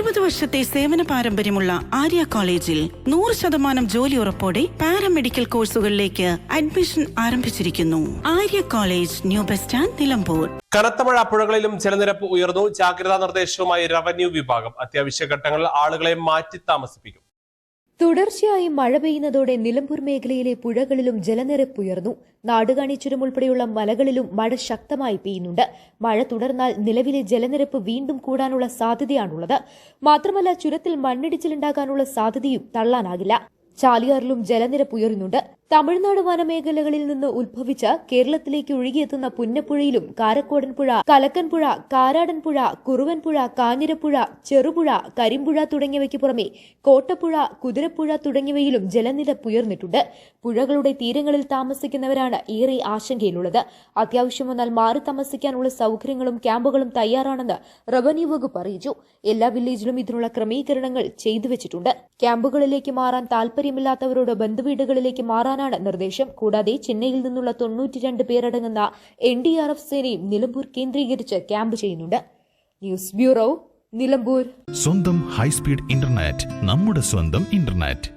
20 വർഷത്തെ സേവന പാരമ്പര്യമുള്ള ആര്യ കോളേജിൽ 100% ജോലി ഉറപ്പോടെ പാരാമെഡിക്കൽ കോഴ്സുകളിലേക്ക് അഡ്മിഷൻ ആരംഭിച്ചിരിക്കുന്നു. Arya college, new bus stand, Nilambur. കനത്ത മഴ, പുഴകളിലും ജലനിരപ്പ് ഉയർന്നു. ജാഗ്രതാ നിർദ്ദേശവുമായി റവന്യൂ വിഭാഗം. അത്യാവശ്യ ഘട്ടങ്ങളിൽ ആളുകളെ മാറ്റി താമസിപ്പിക്കും. തുടർച്ചയായി മഴ പെയ്യുന്നതോടെ നിലമ്പൂർ മേഖലയിലെ പുഴകളിലും ജലനിരപ്പ് ഉയർന്നു. നാടുകാണി ചുരം ഉൾപ്പെടെയുള്ള മലകളിലും മഴ ശക്തമായി പെയ്യുന്നുണ്ട്. മഴ തുടർന്നാൽ നിലവിലെ ജലനിരപ്പ് വീണ്ടും കൂടാനുള്ള സാധ്യതയാണുള്ളത്. മാത്രമല്ല, ചുരത്തിൽ മണ്ണിടിച്ചിലുണ്ടാകാനുള്ള സാധ്യതയും തള്ളാനാകില്ല. ചാലിയാറിലും ജലനിരപ്പ് ഉയരുന്നുണ്ട്. തമിഴ്നാട് വനമേഖലകളിൽ നിന്ന് ഉത്ഭവിച്ച് കേരളത്തിലേക്ക് ഒഴുകിയെത്തുന്ന പുന്നപ്പുഴയിലും കാരക്കോടൻ പുഴ, കലക്കൻപുഴ, കാരാടൻ പുഴ, കുറുവൻപുഴ, കാഞ്ഞിരപ്പുഴ, ചെറുപുഴ, കരിമ്പുഴ തുടങ്ങിയവയ്ക്ക് പുറമെ കോട്ടപ്പുഴ, കുതിരപ്പുഴ തുടങ്ങിയവയിലും ജലനിരപ്പ് ഉയർന്നിട്ടുണ്ട്. പുഴകളുടെ തീരങ്ങളിൽ താമസിക്കുന്നവരാണ് ഏറെ ആശങ്കയിലുള്ളത്. അത്യാവശ്യം വന്നാൽ മാറി താമസിക്കാനുള്ള സൌകര്യങ്ങളും ക്യാമ്പുകളും തയ്യാറാണെന്ന് റവന്യൂ വകുപ്പ് അറിയിച്ചു. എല്ലാ വില്ലേജിലും ഇതിനുള്ള ക്രമീകരണങ്ങൾ ചെയ്തുവച്ചിട്ടുണ്ട്. ക്യാമ്പുകളിലേക്ക് മാറാൻ താൽപര്യമില്ലാത്തവരോട് ബന്ധുവീടുകളിലേക്ക് മാറാനാണ് നിർദ്ദേശം. കൂടാതെ ചെന്നൈയിൽ നിന്നുള്ള 92 പേരടങ്ങുന്ന NDRF സേനയും നിലമ്പൂർ കേന്ദ്രീകരിച്ച് ക്യാമ്പ് ചെയ്യുന്നുണ്ട്. News bureau, Nilambur. സ്വന്തം ഹൈസ്പീഡ് ഇന്റർനെറ്റ്, നമ്മുടെ സ്വന്തം ഇന്റർനെറ്റ്.